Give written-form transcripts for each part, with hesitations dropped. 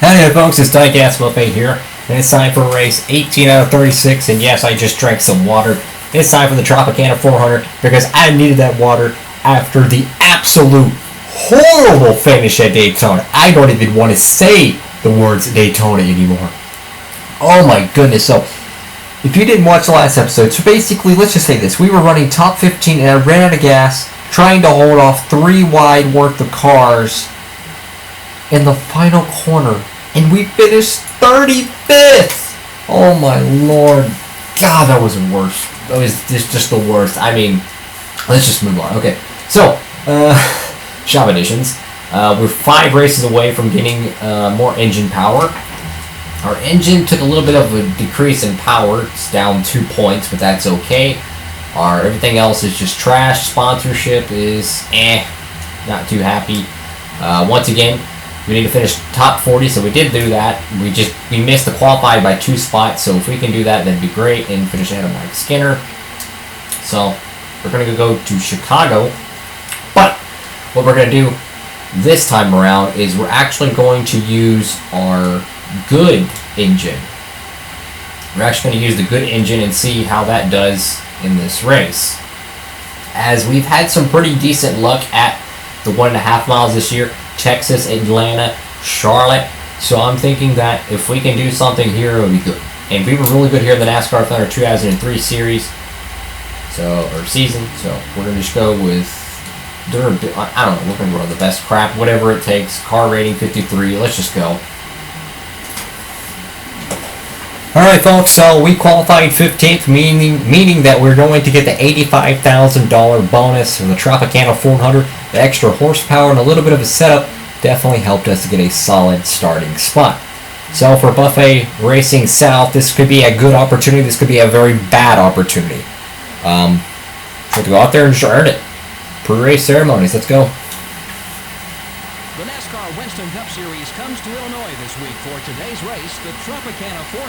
Hey folks, it's Dyke Gas Buffet here, and it's time for race 18 out of 36, and yes, I just drank some water. It's time for the Tropicana 400, because I needed that water after the absolute horrible finish at Daytona. I don't even want to say the words Daytona anymore. Oh my goodness, so if you didn't watch the last episode, so basically, let's just say this. We were running top 15, and I ran out of gas, trying to hold off 3 wide worth of cars in the final corner, and we finished 35th. Oh my lord, God, that was the worst. That was just the worst. I mean, let's just move on. Okay, so shop additions. We're 5 races away from getting more engine power. Our engine took a little bit of a decrease in power. It's down 2 points, but that's okay. Everything else is just trash. Sponsorship is not too happy. Once again, we need to finish top 40, so we did do that. We missed the qualifying by 2 spots, so if we can do that, that'd be great, and finish ahead of Mike Skinner. So we're going to go to Chicago, but what we're going to do this time around is we're actually going to use our good engine. We're actually going to use the good engine and see how that does in this race, as we've had some pretty decent luck at the 1.5 miles this year. Texas, Atlanta, Charlotte. So I'm thinking that if we can do something here, it would be good. And we were really good here in the Nascar Thunder 2003 series, or season. So we're gonna just go with I don't know. We're gonna run the best crap, whatever it takes. Car rating 53. Let's just go. Alright folks, so we qualified 15th, meaning that we're going to get the $85,000 bonus from the Tropicana 400. The extra horsepower and a little bit of a setup definitely helped us to get a solid starting spot. So for Buffet Racing South, this could be a good opportunity. This could be a very bad opportunity. So to go out there and just earn it. Pre-race ceremonies, let's go. The Nascar Winston Cup Series comes to Illinois this week for today's race, the Tropicana 400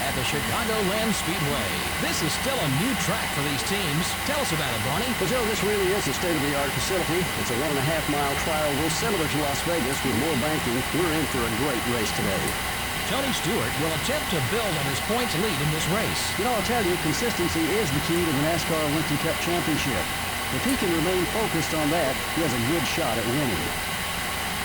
at the Chicagoland Speedway. This is still a new track for these teams. Tell us about it, Bonnie. Well, Joe, this really is a state-of-the-art facility. It's a 1.5-mile trial race similar to Las Vegas with more banking. We're in for a great race today. Tony Stewart will attempt to build on his points lead in this race. You know, I'll tell you, consistency is the key to the NASCAR Winston Cup Championship. If he can remain focused on that, he has a good shot at winning.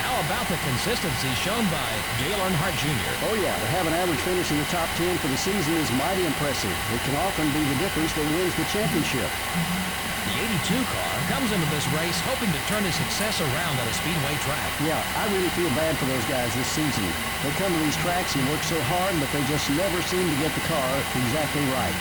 How about the consistency shown by Dale Earnhardt Jr.? Oh yeah, to have an average finish in the top 10 for the season is mighty impressive. It can often be the difference that wins the championship. The 82 car comes into this race hoping to turn his success around at a speedway track. Yeah, I really feel bad for those guys this season. They come to these tracks and work so hard, but they just never seem to get the car exactly right.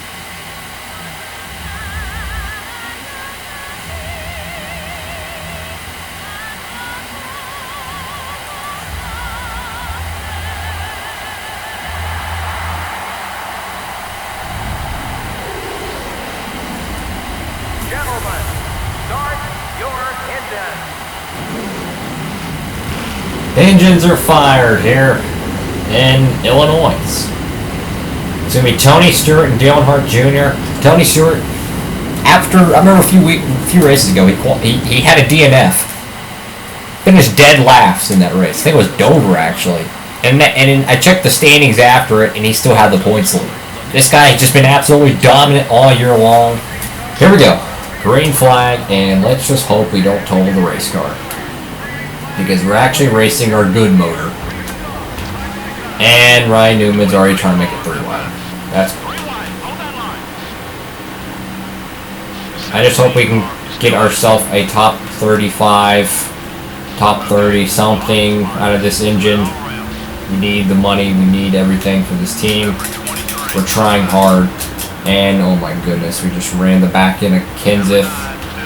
Engines are fired here in Illinois. It's going to be Tony Stewart and Dale Earnhardt Jr. Tony Stewart, after, I remember a few races ago, he had a DNF. Finished dead last in that race. I think it was Dover, actually. And I checked the standings after it, and he still had the points lead. This guy has just been absolutely dominant all year long. Here we go. Green flag, and let's just hope we don't total the race car, because we're actually racing our good motor. And Ryan Newman's already trying to make it 3 wide. That's cool. I just hope we can get ourselves a top 35, top 30 something out of this engine. We need the money, we need everything for this team. We're trying hard. And oh my goodness, we just ran the back end of Kenseth.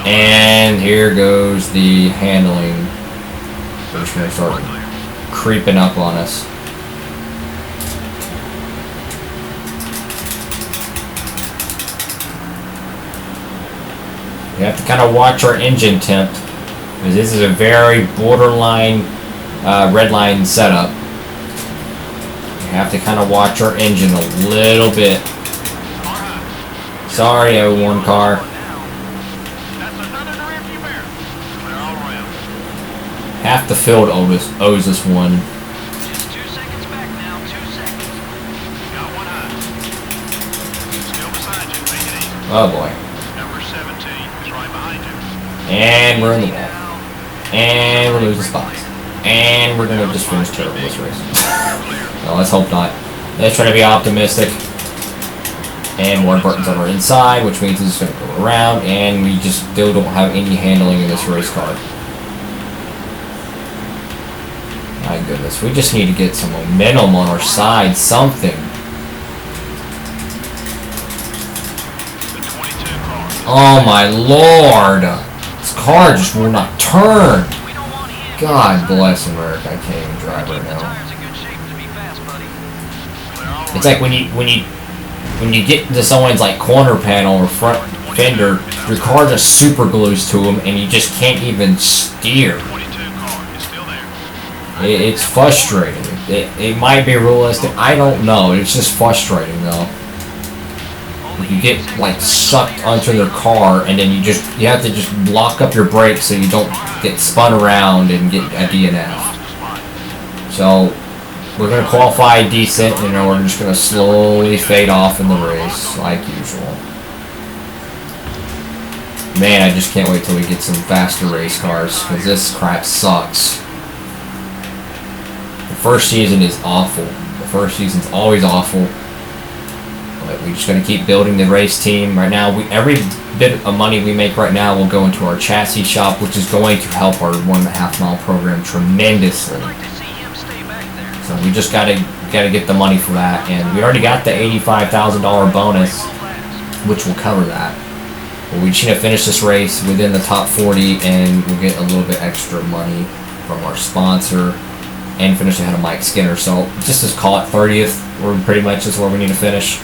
And here goes the handling. They're just going to start creeping up on us. We have to kind of watch our engine temp, because this is a very borderline red line setup. We have to kind of watch our engine a little bit. Sorry, 01 car. Half the field owes us one. Just 2 seconds back. Oh boy. Number 17 is right behind you. And we're in the wall. And we're losing spots. And we're going to just finish terrible this race. No, let's hope not. Let's try to be optimistic. And more buttons on our inside, which means it's going to go around. And we just still don't have any handling in this race car. My goodness, we just need to get some momentum on our side, something. Oh my lord! This car just will not turn! God bless America, I can't even drive right now. It's like when you get into someone's like corner panel or front fender, your car just super glues to them and you just can't even steer. It's frustrating. It might be realistic. I don't know. It's just frustrating though. You get like sucked onto their car, and then you have to just block up your brakes so you don't get spun around and get a DNF. So we're gonna qualify decent, and then we're just gonna slowly fade off in the race like usual. Man, I just can't wait till we get some faster race cars because this crap sucks. The first season is awful. The first season's always awful. But we just gotta keep building the race team. Right now, every bit of money we make right now will go into our chassis shop, which is going to help our 1.5 mile program tremendously. So we just gotta get the money for that, and we already got the $85,000 bonus, which will cover that. But we just need to finish this race within the top 40, and we'll get a little bit extra money from our sponsor, and finish ahead of Mike Skinner. So just call it 30th. We're pretty much just where we need to finish.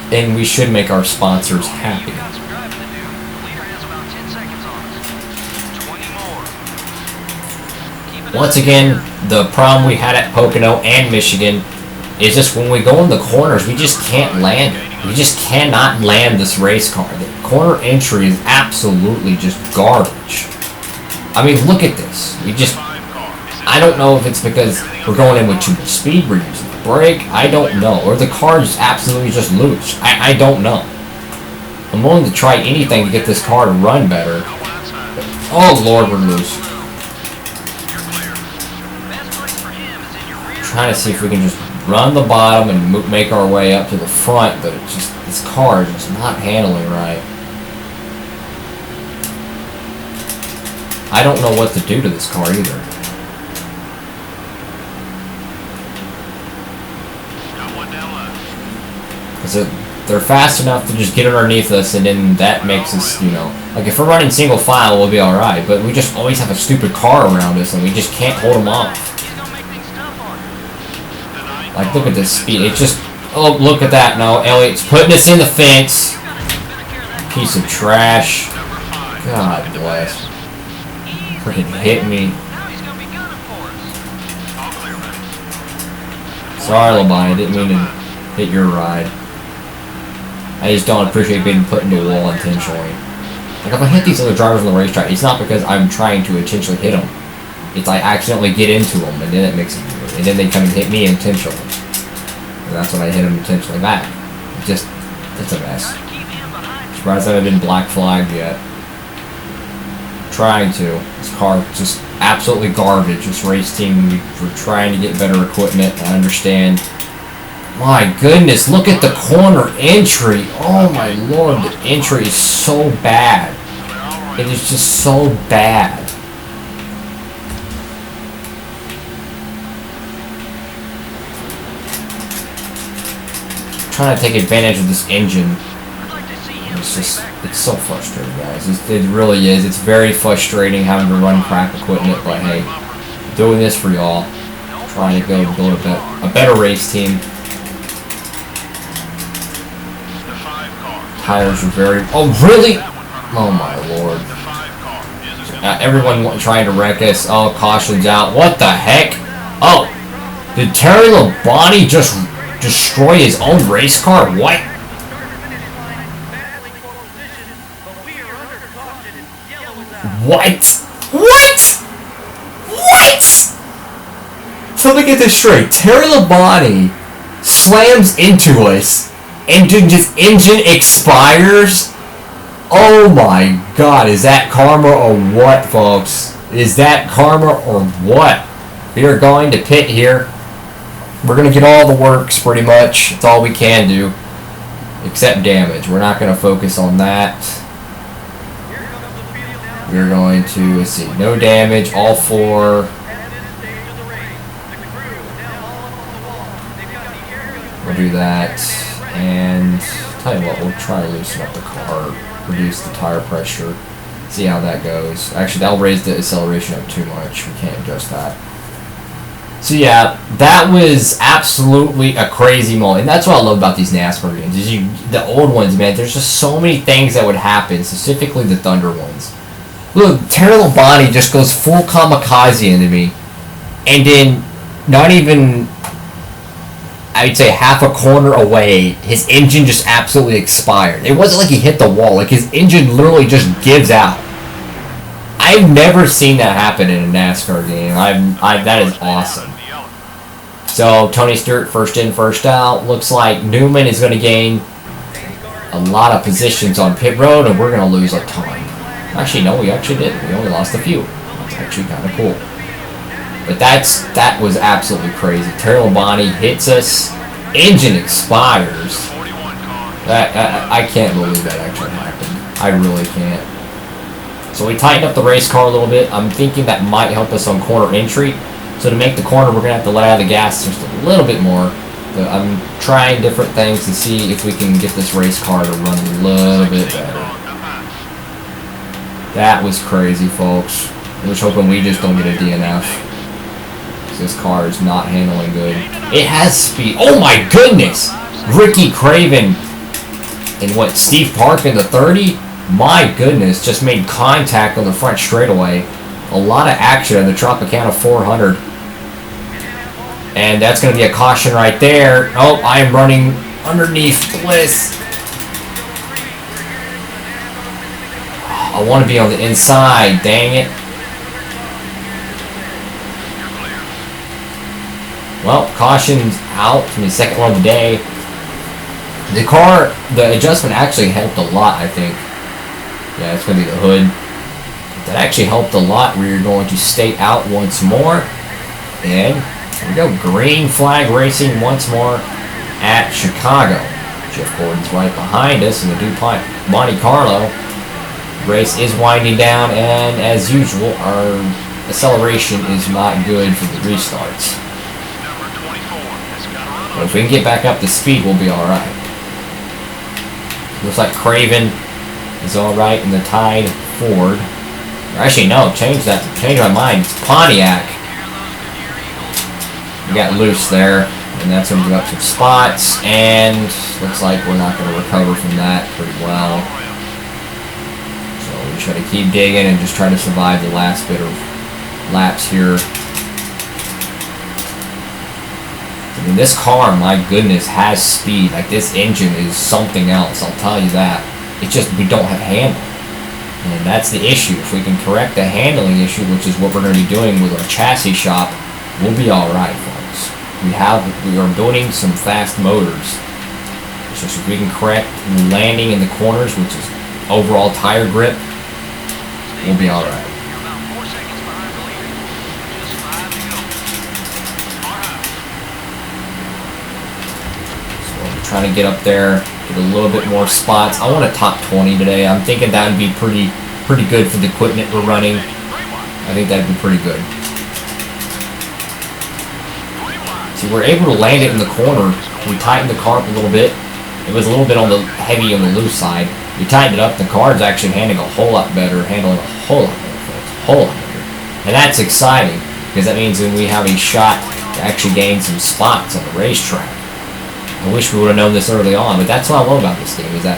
And we should make our sponsors happy. Once again, the problem we had at Pocono and Michigan is just when we go in the corners, we just can't land it. We just cannot land this race car. The corner entry is absolutely just garbage. I mean, look at this. I don't know if it's because we're going in with too much speed, we're using the brake, I don't know. Or the car is absolutely just loose. I don't know. I'm willing to try anything to get this car to run better. But, oh lord, we're loose. Trying to see if we can just run the bottom and make our way up to the front, but it's just, this car is just not handling right. I don't know what to do to this car either. They're fast enough to just get underneath us, and then that makes us, you know, like if we're running single file, we'll be alright, but we just always have a stupid car around us, and we just can't hold them off. Like, look at this speed. It just, oh, look at that. No, Elliott's putting us in the fence. Piece of trash. God bless. Freaking hit me. Sorry, Labonte, I didn't mean to hit your ride. I just don't appreciate being put into a wall intentionally. Like, if I hit these other drivers on the racetrack, it's not because I'm trying to intentionally hit them. It's I accidentally get into them, and then it makes it weird. And then they come and hit me intentionally. And that's when I hit them intentionally back. It's a mess. Surprised I haven't been black flagged yet. Trying to. This car is just absolutely garbage. This race team, we're trying to get better equipment. I understand. My goodness, look at the corner entry. Oh my lord, the entry is so bad. It is just so bad. Trying to take advantage of this engine. It's so frustrating, guys. It really is. It's very frustrating having to run crap equipment, but hey, doing this for y'all. Trying to go build a better race team. Tires are very... Oh, really? Oh, my lord. Everyone trying to wreck us. Oh, caution's out. What the heck? Oh, did Terry Labonte just destroy his own race car? What? What? What? What? So let me get this straight. Terry Labonte slams into us and dude, just engine expires. Oh my God, is that karma or what, folks? Is that karma or what? We are going to pit here. We're going to get all the works pretty much. It's all we can do. Except damage. We're not going to focus on that. We're going to, let's see, no damage, all 4. We'll do that. And tell you what, we'll try to loosen up the car, reduce the tire pressure, see how that goes. Actually, that'll raise the acceleration up too much. We can't adjust that. So yeah, that was absolutely a crazy moment. And that's what I love about these NASCAR games. Is the old ones, man, there's just so many things that would happen, specifically the Thunder ones. Look, Terry Labonte just goes full kamikaze into me. And then, not even, I'd say half a corner away, his engine just absolutely expired. It wasn't like he hit the wall. Like, his engine literally just gives out. I've never seen that happen in a NASCAR game. That is awesome. So, Tony Stewart, first in, first out. Looks like Newman is going to gain a lot of positions on pit road, and we're going to lose a ton. Actually, no, we actually didn't. We only lost a few. That's actually kind of cool. But that was absolutely crazy. Terry Labonte hits us. Engine expires. I can't believe that actually happened. I really can't. So we tightened up the race car a little bit. I'm thinking that might help us on corner entry. So to make the corner, we're going to have to let out of the gas just a little bit more. But I'm trying different things to see if we can get this race car to run a little bit better. That was crazy, folks. I was hoping we just don't get a DNF. This car is not handling good. It has speed. Oh my goodness! Ricky Craven and what, Steve Park in the 30? My goodness, just made contact on the front straightaway. A lot of action in the Tropicana 400. And that's going to be a caution right there. Oh, I am running underneath Bliss. I want to be on the inside, dang it. Well, caution's out. I mean, second one of the day. The car, the adjustment actually helped a lot, I think. Yeah, it's going to be the hood. That actually helped a lot. We're going to stay out once more. And here we go. Green flag racing once more at Chicago. Jeff Gordon's right behind us in the DuPont Monte Carlo. Race is winding down, and as usual, our acceleration is not good for the restarts. But if we can get back up to speed, we'll be alright. Looks like Craven is alright in the Tide Ford. Actually, no, change my mind. It's Pontiac. We got loose there, and that's going to give up some spots, and looks like we're not going to recover from that pretty well. So we try to keep digging and just try to survive the last bit of laps here. I mean, this car, my goodness, has speed. Like, this engine is something else, I'll tell you that. It's just we don't have handling. And that's the issue. If we can correct the handling issue, which is what we're going to be doing with our chassis shop, we'll be alright, folks. We are building some fast motors. It's just if we can correct the landing in the corners, which is overall tire grip, we'll be alright. Trying to get up there, get a little bit more spots. I want a top 20 today. I'm thinking that would be pretty good for the equipment we're running. I think that'd be pretty good. See, we're able to land it in the corner. We tightened the car up a little bit. It was a little bit on the heavy on the loose side. We tightened it up. The car's actually handling a whole lot better, folks. A whole lot better. And that's exciting because that means that we have a shot to actually gain some spots on the racetrack. I wish we would have known this early on, but that's what I love about this game, is that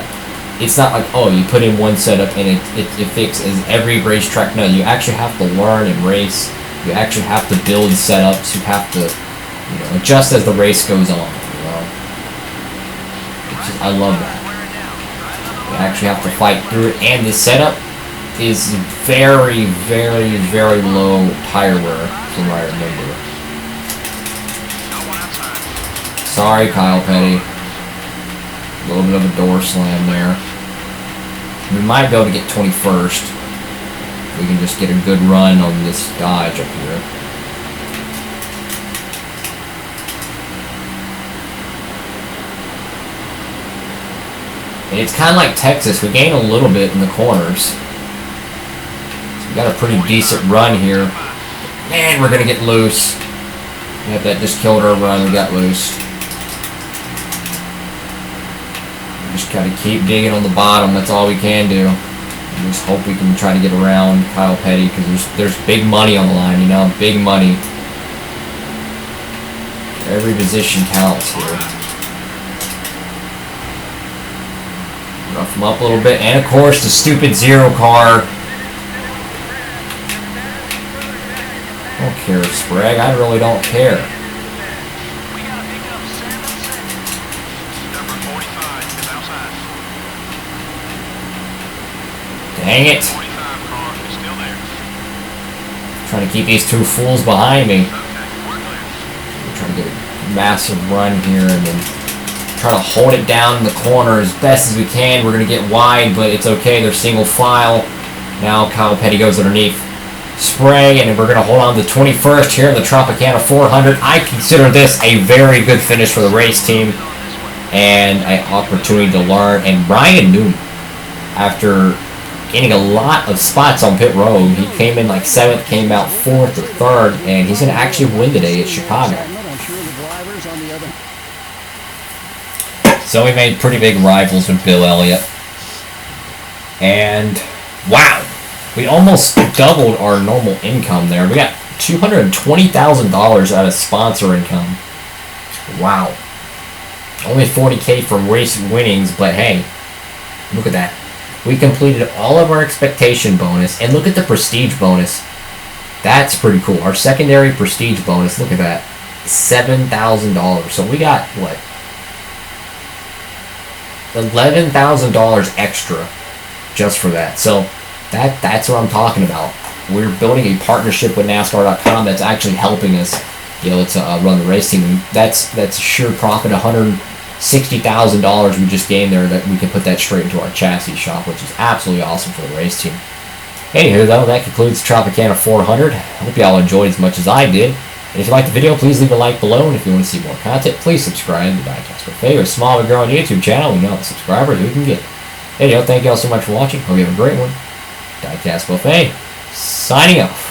it's not like, oh, you put in one setup and it fixes every racetrack. No, you actually have to learn and race. You actually have to build setups. You have to, adjust as the race goes on, I love that. You actually have to fight through it, and the setup is very, very, very low tire wear, from what I remember. Sorry, Kyle Petty. A little bit of a door slam there. We might be able to get 21st. We can just get a good run on this Dodge up here. And it's kind of like Texas. We gain a little bit in the corners. So we got a pretty decent run here. Man, we're going to get loose. Yep, that just killed our run. We got loose. Just gotta keep digging on the bottom. That's all we can do. And just hope we can try to get around Kyle Petty, because there's big money on the line, you know, big money. Every position counts here. Rough him up a little bit, and of course the stupid zero car. I don't care, Sprague. I really don't care. Dang it. Trying to keep these two fools behind me. We're trying to get a massive run here and then try to hold it down in the corner as best as we can. We're going to get wide, but it's okay. They're single file. Now Kyle Petty goes underneath Sprague, and we're going to hold on to 21st here in the Tropicana 400. I consider this a very good finish for the race team and an opportunity to learn. And Ryan Newman, after gaining a lot of spots on pit road, he came in like 7th, came out 4th or 3rd, and he's going to actually win today at Chicago. So we made pretty big rivals with Bill Elliott. And wow, we almost doubled our normal income there. We got $220,000 out of sponsor income. Wow. Only $40K from race winnings, but hey, look at that. We completed all of our expectation bonus, and look at the prestige bonus. That's pretty cool. Our secondary prestige bonus, look at that, $7,000. So we got, what, $11,000 extra just for that. So that's what I'm talking about. We're building a partnership with NASCAR.com that's actually helping us, you know, to run the race team. And that's a sure profit, $160,000 we just gained there, that we can put that straight into our chassis shop, which is absolutely awesome for the race team. Anywho, though, that concludes Tropicana 400. I hope y'all enjoyed as much as I did. And if you liked the video, please leave a like below. And if you want to see more content, please subscribe to the Diecast Buffet, or small but growing YouTube channel. We know the subscribers we can get. Anyway, thank y'all so much for watching. Hope you have a great one. Diecast Buffet, signing off.